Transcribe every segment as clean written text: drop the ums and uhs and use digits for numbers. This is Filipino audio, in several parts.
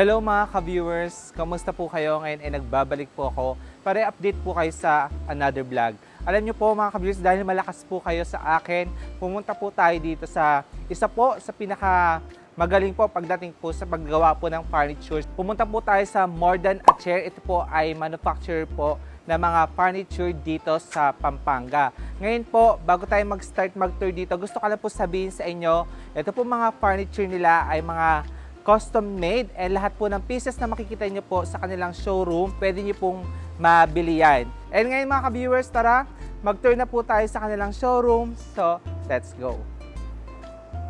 Hello mga ka-viewers! Kamusta po kayo? Ngayon ay nagbabalik po ako para i-update po kayo sa another vlog. Alam niyo po mga ka-viewers, dahil malakas po kayo sa akin, pumunta po tayo dito sa isa po sa pinaka magaling po pagdating po sa paggawa po ng furniture. Pumunta po tayo sa More Than a Chair. Ito po ay manufacturer po na mga furniture dito sa Pampanga. Ngayon po, bago tayo mag-start mag-tour dito, gusto ko lang po sabihin sa inyo, ito po mga furniture nila ay mga custom made and lahat po ng pieces na makikita nyo po sa kanilang showroom, pwede nyo pong mabili yan. And ngayon mga ka-viewers, tara, mag-tour na po tayo sa kanilang showroom. So, let's go.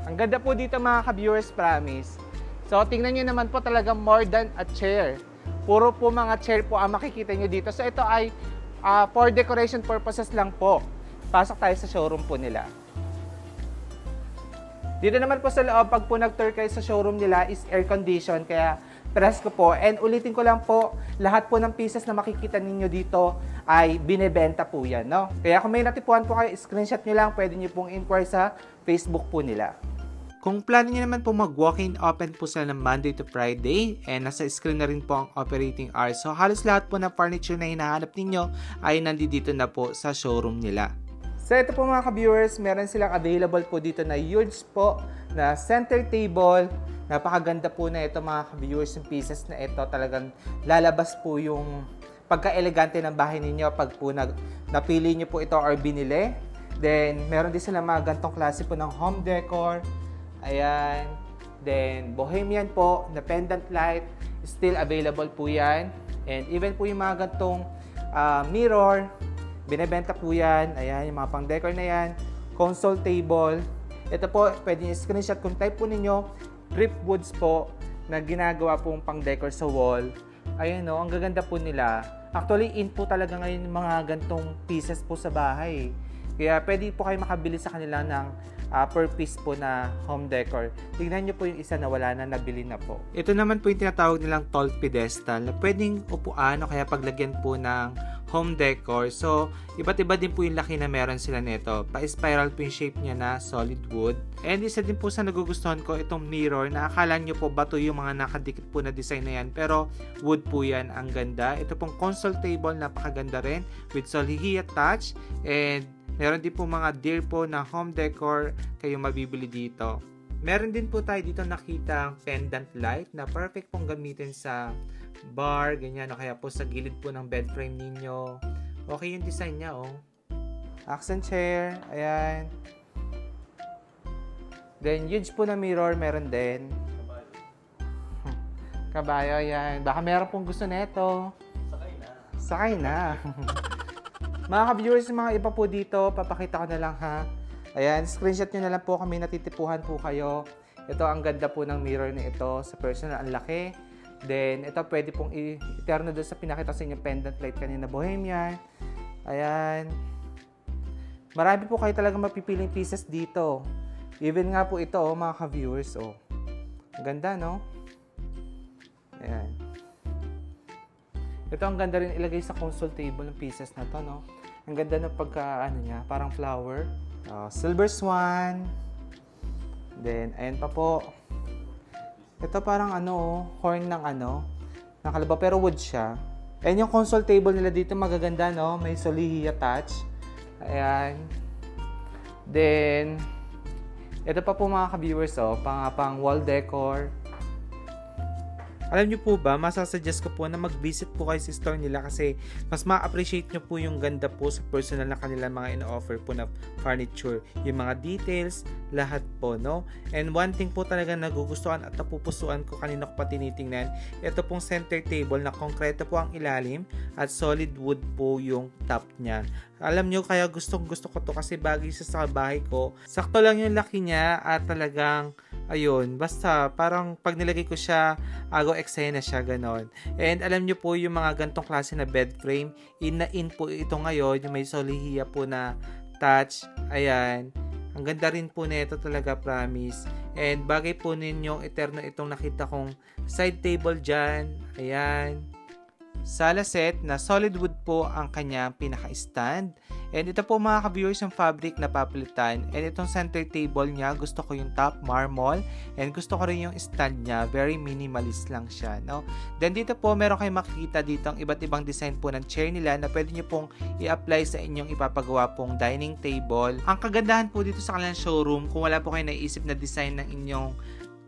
Ang ganda po dito mga ka-viewers, promise. So, tingnan nyo naman po talaga more than a chair. Puro po mga chair po ang makikita nyo dito. So, ito ay for decoration purposes lang po. Pasok tayo sa showroom po nila. Dito naman po sa loob, pag po nag-tour kayo sa showroom nila is air condition, kaya presko po. And ulitin ko lang po, lahat po ng pieces na makikita ninyo dito ay binebenta po yan, no? Kaya kung may natipuan po kayo, screenshot nyo lang, pwede nyo pong inquire sa Facebook po nila. Kung plano nyo naman po mag-walk-in, open po sila ng Monday to Friday and nasa screen na rin po ang operating hours. So halos lahat po ng furniture na hinahanap ninyo ay nandito na po sa showroom nila. So ito po mga ka-viewers, meron silang available po dito na huge po na center table. Napakaganda po na ito mga ka-viewers, yung pieces na ito talagang lalabas po yung pagka-elegante ng bahay ninyo pag po napili nyo po ito or binili. Then meron din silang mga gantong klase po ng home decor. Ayan. Then bohemian po na pendant light, still available po yan. And even po yung mga gantong mirror, binebenta po yan. Ayan, yung mga pang-decor na yan. Console table. Ito po, pwede nyo screenshot kung type po ninyo. Driftwoods po na ginagawa pong pang-decor sa wall. Ayan o, ang gaganda po nila. Actually, in po talaga ngayon yung mga gantong pieces po sa bahay. Kaya pwede po kayo makabili sa kanila ng per piece po na home decor. Tignan nyo po yung isa na wala na, nabili na po. Ito naman po yung tinatawag nilang tall pedestal na pwedeng upuan o kaya paglagyan po ng home decor. So, iba't iba din po yung laki na meron sila nito. Pa-spiral po yung shape niya na solid wood. And isa din po sa nagugustuhan ko itong mirror na akala nyo po bato yung mga nakadikit po na design na yan. Pero wood po yan. Ang ganda. Ito pong console table, napakaganda rin with Solihiya touch. And meron din po mga deer po na home decor kayo mabibili dito. Meron din po tayo dito nakita pendant light na perfect pong gamitin sa bar, ganyan, o kaya po sa gilid po ng bed frame ninyo. Okay yung design niya, oh. Accent chair, ayan. Then, huge po na mirror, meron din. Kabayo, ayan. Baka meron pong gusto neto. Sakay na. Sakay na. Mga ka-viewers, mga iba po dito, papakita ko na lang ha. Ayan, screenshot nyo na lang po kami, natitipuhan po kayo. Ito, ang ganda po ng mirror na ito. Sa personal, ang laki. Then, ito pwede pong i-terno doon sa pinakita sa inyo pendant light kanina, bohemian. Ayan. Marami po kayo talaga mapipiling pieces dito. Even nga po ito, oh, mga ka-viewers. Oh. Ang ganda, no? Ayan. Ito, ang ganda rin ilagay sa console table ng pieces na to, no? Ang ganda ng pagka, ano niya, parang flower. Silver swan. Then, ayan pa po. Ito parang ano, horn ng ano, ng kalabaw, pero wood siya. Ayan yung console table nila dito, magaganda, no? May Solihiya touch. Ayan. Then, ito pa po mga ka-viewers, oh, pang wall decor. Alam niyo po ba, masasuggest ko po na mag-visit po kayo sa store nila kasi mas ma-appreciate niyo po yung ganda po sa personal na kanilang mga ino-offer po na furniture. Yung mga details, lahat po, no? And one thing po talaga nagugustuhan at napupusuan ko kanina ko pa tinitingnan, ito pong center table na konkreto po ang ilalim at solid wood po yung top niya. Alam niyo, kaya gustong gusto ko to kasi bagay sa bahay ko. Sakto lang yung laki niya at talagang ayun, basta parang pag nilagay ko siya, agaw eksena siya, ganon. And alam nyo po yung mga gantong klase na bed frame, in na in po ito ngayon, yung may Solihiya po na touch, ayan. Ang ganda rin po nito talaga, promise. And bagay po ninyong eterno itong nakita kong side table dyan, ayan. sala set na solid wood po ang kanyang pinaka-stand. And ito po mga ka-viewers yung fabric na papalitan. And itong center table niya, gusto ko yung top marble. And gusto ko rin yung stand niya, very minimalist lang siya. No? Then dito po, meron kayong makikita dito ang iba't ibang design po ng chair nila na pwede nyo pong i-apply sa inyong ipapagawa pong dining table. Ang kagandahan po dito sa kanilang showroom, kung wala po kayo naisip na design ng inyong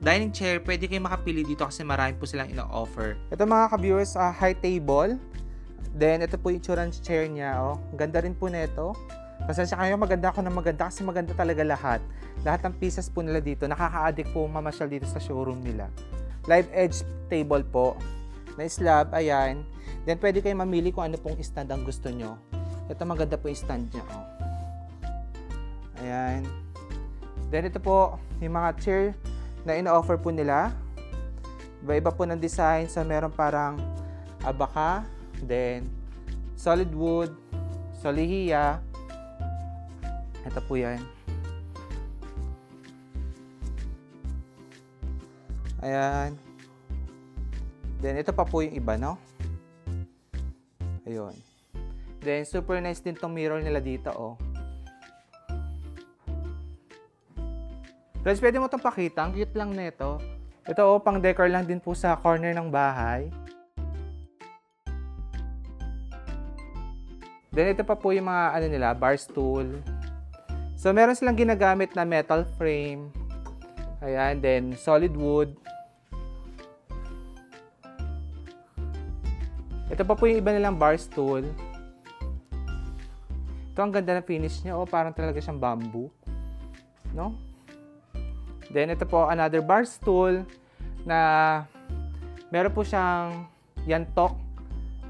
dining chair, pwede kayong makapili dito kasi marami po silang ino-offer. Ito mga ka-viewers, high table. Then, ito po yung itsura ng chair niya. Oh. Ganda rin po nito. Pasensya kayo, maganda ako na maganda kasi maganda talaga lahat. Lahat ng pieces po nila dito. Nakaka-addict po mamasyal dito sa showroom nila. Live edge table po. Na slab, ayan. Then, pwede kayo mamili kung ano pong stand ang gusto nyo. Ito maganda po yung stand niya. Oh. Ayan. Then, ito po yung mga chair na ino-offer po nila. Iba-iba po ng design. So, meron parang abaka. Then, solid wood, solihiya. Ito po yan. Ayan. Then, ito pa po yung iba, no? Ayun. Then, super nice din tong mirror nila dito, oh. Guys, pwede mo itong pakita. Ang cute lang nito. Ito, oh, pang decor lang din po sa corner ng bahay. Then, ito pa po yung mga ano nila, bar stool. So, meron silang ginagamit na metal frame. Ayan, then solid wood. Ito pa po yung iba nilang bar stool. Ito ang ganda ng finish niya. Oh, parang talaga siyang bamboo. No? Then, ito po another bar stool na meron po siyang yantok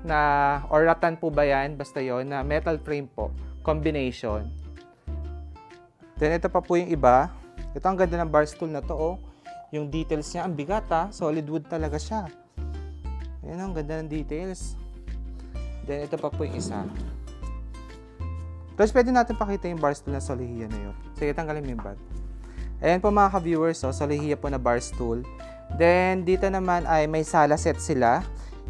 na or rattan po ba yan? Basta yon na metal frame po. Combination. Then, ito pa po yung iba. Ito ang ganda ng bar stool na to, oh. Yung details niya, ang bigat, ha. Solid wood talaga siya. Ayan, ang ganda ng details. Then, ito pa po yung isa. Tapos, pwede natin pakita yung bar stool na solihiya na yun. Sige, tanggalin mo yung bag. Ayan po mga ka-viewers, oh. Solihiya po na bar stool. Then, dito naman ay may sala set sila.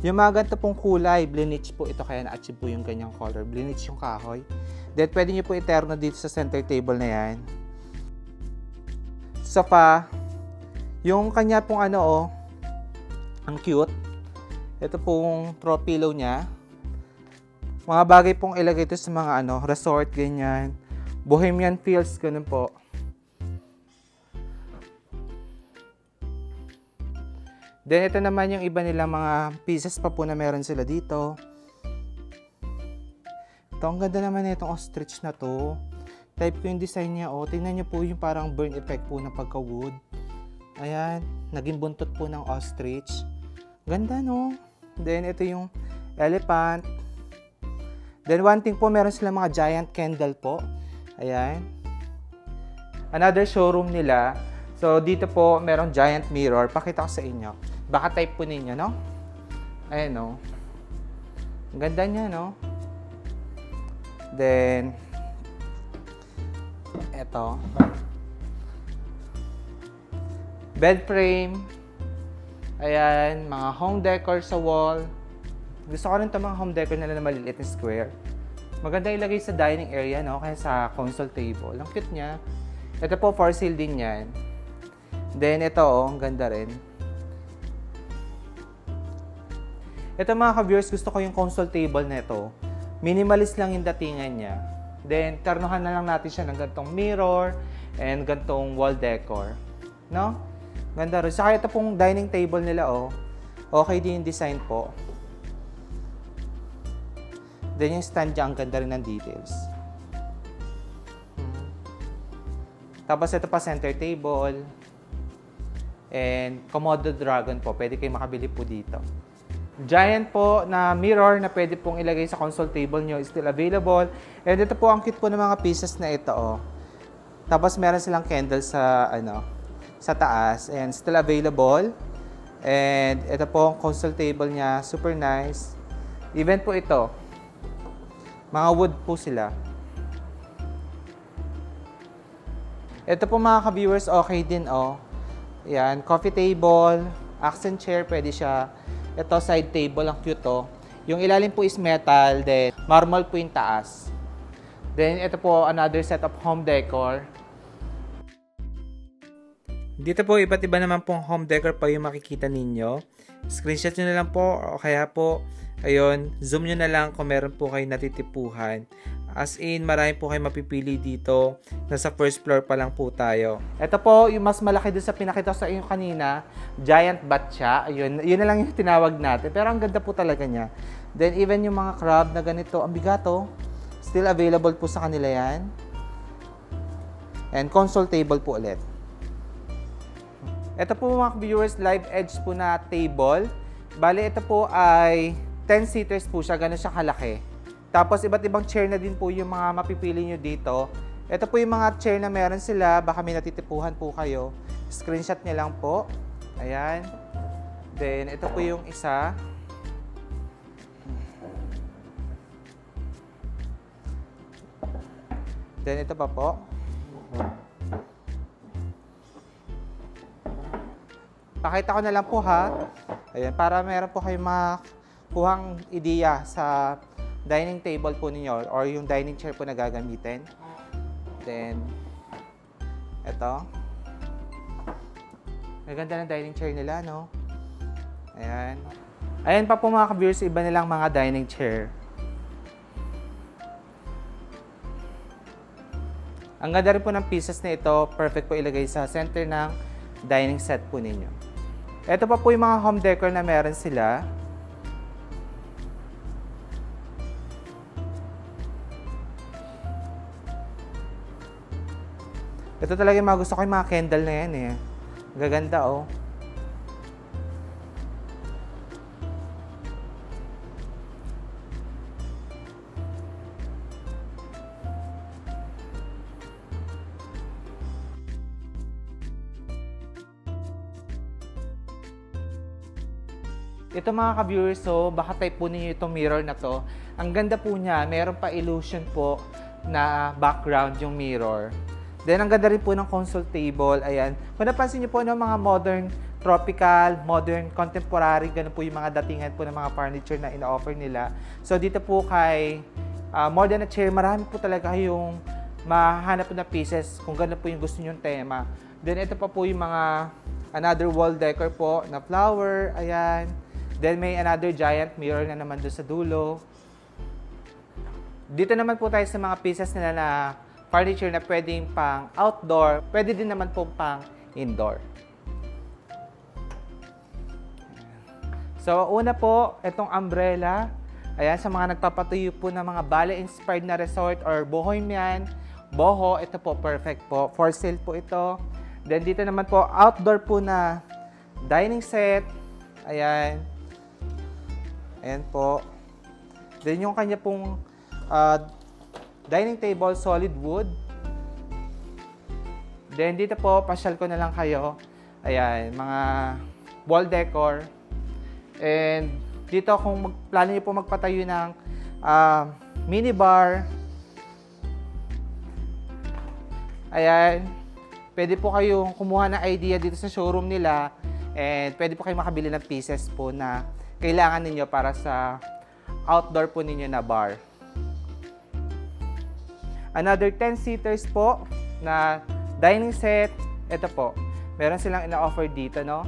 Yung mga ganito pong kulay, bleach po ito kaya na-achieve po yung ganyang color. Bleach yung kahoy. Then, pwede nyo po iterno dito sa center table na yan. Sofa. Yung kanya pong ano, oh, ang cute. Ito pong throw pillow niya. Mga bagay pong ilagay ito sa mga ano, resort, ganyan. Bohemian feels, ganun po. Then, ito naman yung iba nilang mga pieces pa po na meron sila dito. Ito, ang ganda naman itong ostrich na to. Type ko yung design niya, oh. Tingnan niyo po yung parang burn effect po ng pagka-wood. Ayan, naging buntot po ng ostrich. Ganda, no? Then, ito yung elephant. Then, one thing po, meron sila mga giant candle po. Ayan. Another showroom nila. So, dito po, merong giant mirror. Pakita ko sa inyo. Baka type po ninyo, no? Ayan, no? Ang ganda niya, no? Then, eto. Bed frame. Ayan, mga home decor sa wall. Gusto ko rin ito mga home decor nila na maliliit na square. Maganda ilagay sa dining area, no? Kaya sa console table. Ang cute niya. Ito po, for sale din yan. Then, ito, oh, ang ganda rin. Ito mga ka-viewers, gusto ko yung console table na ito. Minimalist lang yung datingan niya. Then, ternohan na lang natin siya ng gantong mirror and gantong wall decor. No? Ganda rin. Saka ito pong dining table nila, oh. Okay din yung design po. Then, yung stand niya, ang ganda rin ng details. Tapos, ito pa center table. And Komodo Dragon po. Pwede kayo makabili po dito. Giant po na mirror na pwede pong ilagay sa console table nyo is still available. And ito po, ang cute po ng mga pieces na ito, oh. Tapos meron silang candle sa, ano, sa taas. And still available. And ito po, ang console table niya, super nice. Even po ito, mga wood po sila. Ito po mga ka-viewers, okay din, oh. Yan, coffee table, accent chair, pwede siya. Ito, side table, ang cute, oh. Yung ilalim po is metal, then marble po yung taas. Then ito po another set of home decor. Dito po iba't iba naman pong home decor pa yung makikita ninyo. Screenshot nyo na lang po o kaya po ayun, zoom nyo na lang kung meron po kayo natitipuhan. As in, marami po kayo mapipili dito. Nasa first floor pa lang po tayo. Ito po, yung mas malaki doon sa pinakita sa inyo kanina. Giant bat siya. Ayun, yun na lang yung tinawag natin. Pero ang ganda po talaga niya. Then, even yung mga crab na ganito, ang bigato, still available po sa kanila yan. And console table po ulit. Ito po mga viewers, live edge po na table. Bale, ito po ay 10 seaters po siya. Ganun siya kalaki. Tapos, iba't ibang chair na din po yung mga mapipili nyo dito. Ito po yung mga chair na meron sila. Baka may natitipuhan po kayo. Screenshot nyo lang po. Ayan. Then, ito po yung isa. Then, ito pa po. Pakita ko na lang po ha. Ayan, para meron po kayong makuhang ideya sa dining table po ninyo or yung dining chair po na gagamitin. Then, eto. Maganda ng dining chair nila, no? Ayan. Ayan pa po mga ka-viewers, iba nilang mga dining chair. Ang ganda rin po ng pieces na ito. Perfect po ilagay sa center ng dining set po ninyo. Ito pa po yung mga home decor na meron sila. Ito talaga yung mga gusto ko yung mga candle na yan eh. Gaganda oh. Ito mga ka-viewers, so baka type po ninyo itong mirror na to. Ang ganda po niya, meron pa illusion po na background yung mirror. Then, ang ganda rin po ng console table. Ayan. Kung napansin niyo po ng mga modern, tropical, modern, contemporary, ganun po yung mga datingan po ng mga furniture na ina-offer nila. So, dito po kay More Than a Chair, marami po talaga yung mahanap po na pieces kung ganun po yung gusto nyo yung tema. Then, ito pa po yung mga another wall decor po na flower. Ayan. Then, may another giant mirror na naman doon sa dulo. Dito naman po tayo sa mga pieces nila na furniture na pwedeng pang outdoor, pwede din naman po pang indoor. So, una po, itong umbrella. Ayan, sa mga nagpapatuyo po ng mga Bali-inspired na resort or bohemian, boho, ito po, perfect po. For sale po ito. Then, dito naman po, outdoor po na dining set. Ayan. Ayan po. Then, yung kanya pong dining table, solid wood. Then, dito po, pasyal ko na lang kayo. Ayan, mga wall decor. And, dito kung plano nyo po magpatayo ng minibar. Ayan. Pwede po kayong kumuha ng idea dito sa showroom nila. And, pwede po kayong makabili ng pieces po na kailangan ninyo para sa outdoor po ninyo na bar. Another 10 seaters po na dining set. Ito po. Meron silang ina-offer dito, no?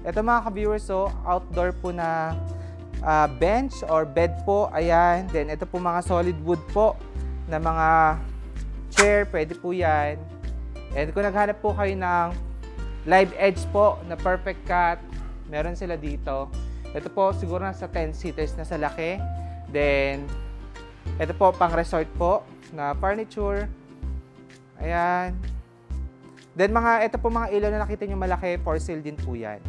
Ito mga ka-viewers, so outdoor po na bench or bed po. Ayan. Then ito po mga solid wood po na mga chair. Pwede po yan. And kung naghanap po kayo ng live edge po na perfect cut, meron sila dito. Ito po siguro nasa 10 seaters na sa laki. Then ito po pang resort po na furniture. Ayan. Then ito po mga ilaw na nakita nyo malaki, for sale din po yan.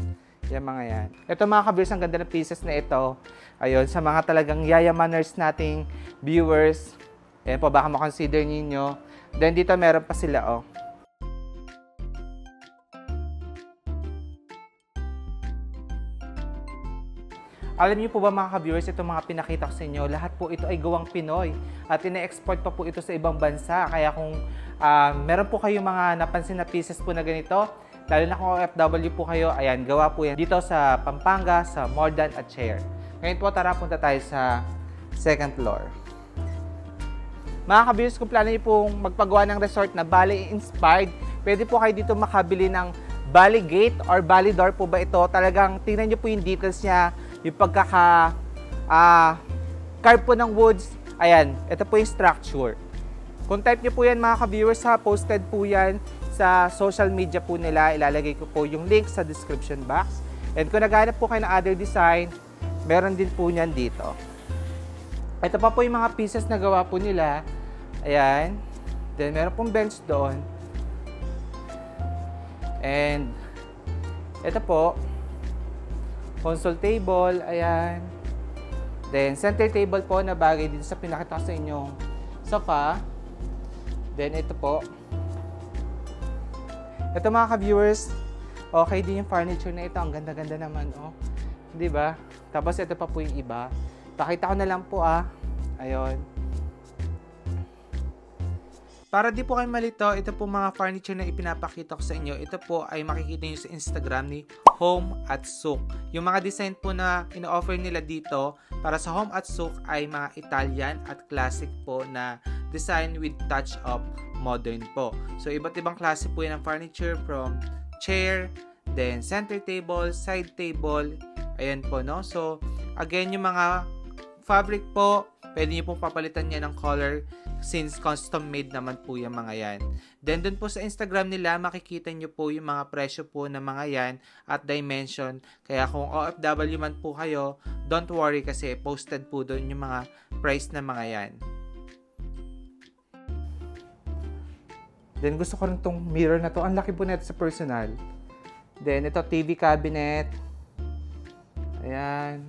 Yan mga yan. Ito mga ka-viewers, ang ganda ng pieces na ito. Ayun, sa mga talagang yayamaners nating viewers. Ayan po, baka makonsider ninyo. Then dito meron pa sila, oh. Alam niyo po ba mga ka-viewers, itong mga pinakita ko sa inyo, lahat po ito ay gawang Pinoy at ine-export pa po ito sa ibang bansa. Kaya kung meron po kayong mga napansin na pieces po na ganito, lalo na kung OFW po kayo, ayan, gawa po yan dito sa Pampanga, sa More Than a Chair. Ngayon po, tara punta tayo sa second floor. Mga ka-viewers, kung plano niyo pong magpagawa ng resort na Bali-inspired, pwede po kayo dito makabili ng Bali Gate or Bali Door po ba ito. Talagang tingnan niyo po yung details niya, yung carve po ng woods. Ayan, ito po yung structure. Kung type niyo po yan mga ka-viewers, posted po yan sa social media po nila. Ilalagay ko po yung link sa description box. And kung naghahanap po kayo ng other design, meron din po niyan dito. Ito pa po yung mga pieces na gawa po nila. Ayan. Then, meron pong bench doon. And, ito po, console table. Ayan. Then, center table po na bagay dito sa pinakita ko sa inyong sofa. Then, ito po. Ito mga ka-viewers, okay din yung furniture na ito. Ang ganda-ganda naman, oh. Diba? Tapos, ito pa po yung iba. Pakita ko na lang po, Ayun. Para di po kayo malito, ito po mga furniture na ipinapakita ko sa inyo. Ito po ay makikita nyo sa Instagram ni Home at Souk. Yung mga design po na ino-offer nila dito para sa Home at Souk ay mga Italian at classic po na design with touch of modern po. So, iba't ibang klase po yan ng furniture from chair, then center table, side table, ayan po, no? So, again, yung mga fabric po, pwede nyo pong papalitan niya ng color since custom made naman po yung mga yan. Then, dun po sa Instagram nila, makikita nyo po yung mga presyo po ng mga yan at dimension. Kaya kung OFW man po kayo, don't worry kasi posted po dun yung mga price ng mga yan. Then, gusto ko rin tong mirror na to. Ang laki po nito sa personal. Then, ito TV cabinet. Ayan.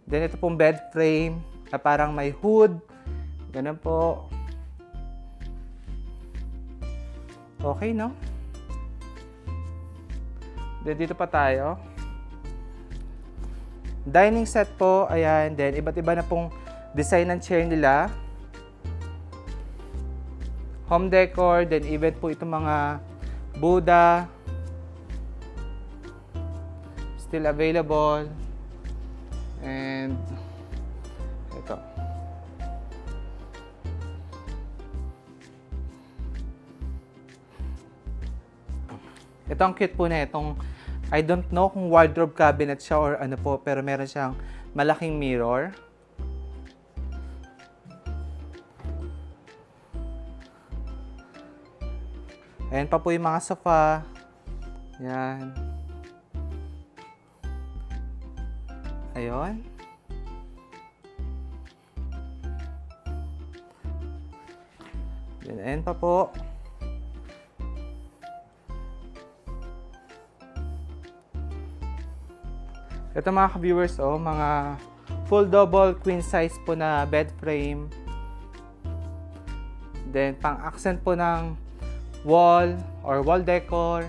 Then, ito pong bed frame na parang may hood. Ganun po. Okay, no? Then, dito pa tayo. Dining set po. Ayan. Then, iba't iba na pong design ng chair nila. Home decor. Then, even po itong mga Buddha. Still available. And ito. Ito ang cute po na itong, I don't know kung wardrobe cabinet siya or ano po, pero meron siyang malaking mirror. Ayan pa po yung mga sofa. Yan. Ayun. Ayan pa po. Ito mga ka-viewers, mga full double queen size po na bed frame. Then, pang-accent po ng wall or wall decor.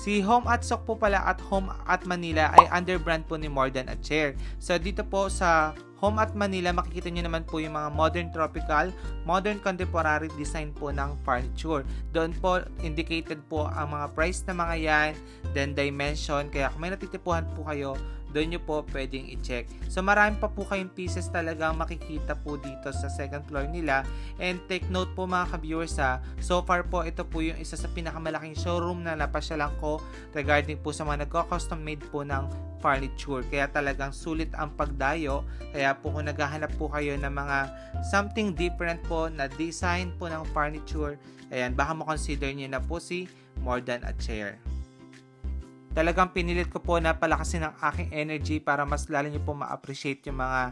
Si Home at Souk po pala at Home at Manila ay under brand po ni More Than a Chair. So dito po sa Home at Manila, makikita nyo naman po yung mga modern tropical, modern contemporary design po ng furniture. Doon po indicated po ang mga price na mga yan, then dimension. Kaya kung may natitipuhan po kayo, doon nyo po pwedeng i-check. So marami pa po kayong pieces talagang makikita po dito sa second floor nila. And take note po mga ka-viewers so far po ito po yung isa sa pinakamalaking showroom na napasyalan ko regarding po sa mga nagko-custom made po ng furniture. Kaya talagang sulit ang pagdayo. Kaya po kung naghahanap po kayo ng mga something different po na design po ng furniture, ayan, baka makonsider nyo na po si More Than a Chair. Talagang pinilit ko po na palakasin ang aking energy para mas lalo nyo po ma-appreciate yung mga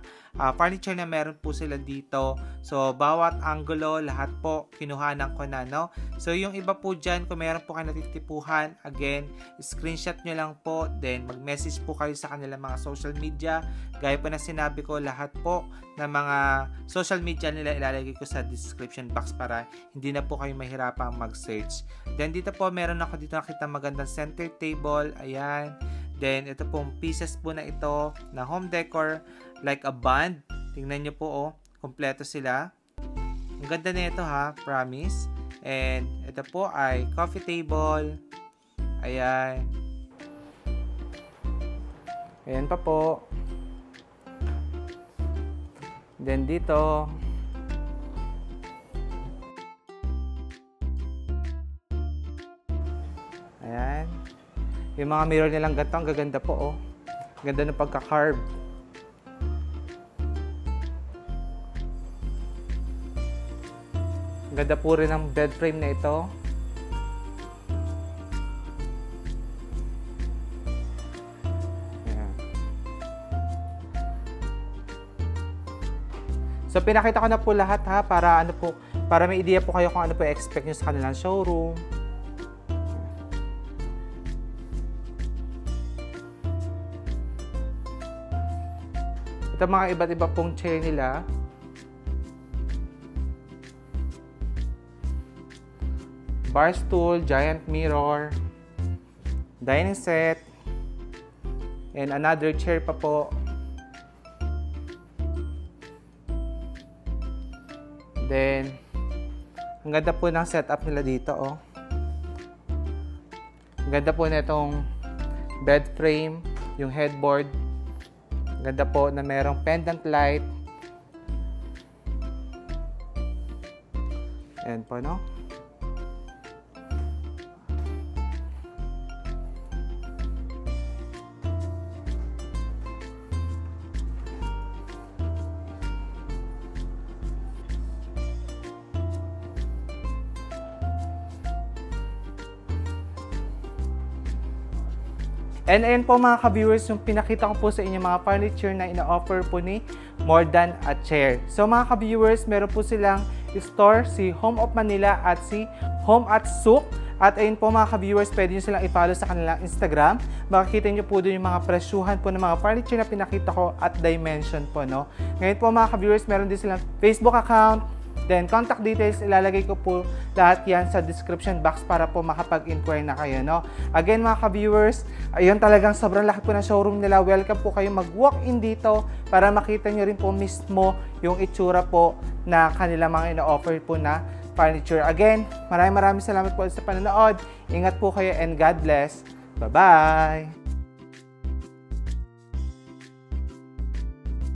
furniture na meron po sila dito. So, bawat angulo, lahat po, kinuhanan ko na, no? So, yung iba po dyan, kung meron po kayo natitipuhan, again, screenshot nyo lang po, then mag-message po kayo sa kanilang mga social media. Gaya po na sinabi ko, lahat po na mga social media nila ilalagay ko sa description box para hindi na po kayo mahirapang mag-search. Then, dito po, meron ako dito nakita magandang center table. Ayan. Then, ito pong pieces po na ito na home decor like a band. Tingnan nyo po, kompleto sila. Ang ganda na ito promise. And ito po ay coffee table. Ayan. Ayan pa po. Then dito. Ayan. Yung mga mirror nilang ganito, ang gaganda po, oh. Ganda ng pagka-carve. Ang ganda po rin ng bed frame na ito. Ayan. So, pinakita ko na po lahat, ha, para ano po, para may idea po kayo kung ano po i-expect nyo sa kanilang showroom. Ito mga iba't iba pong chair nila. Bar stool, giant mirror, dining set, and another chair pa po. Then, ang ganda po ng setup nila dito, oh. Ang ganda po na itong bed frame, yung headboard. Ganda po na merong pendant light. Ayan po, no? And ayun po mga ka-viewers, yung pinakita ko po sa inyo mga furniture na ina-offer po ni More Than a Chair. So mga ka-viewers, meron po silang store, si Home of Manila at si Home at Souk. At ayun po mga ka-viewers, pwede nyo silang i-follow sa kanilang Instagram. Makikita nyo po doon yung mga presyuhan po ng mga furniture na pinakita ko at dimension po, no? Ngayon po mga ka-viewers, meron din silang Facebook account. Then, contact details, ilalagay ko po lahat yan sa description box para po makapag-inquire na kayo, no? Again, mga ka-viewers, ayun talagang sobrang laki po ng showroom nila. Welcome po kayo mag-walk-in dito para makita nyo rin po mismo yung itsura po na kanila mga ina-offer po na furniture. Again, maraming salamat po sa panonood. Ingat po kayo and God bless. Bye-bye!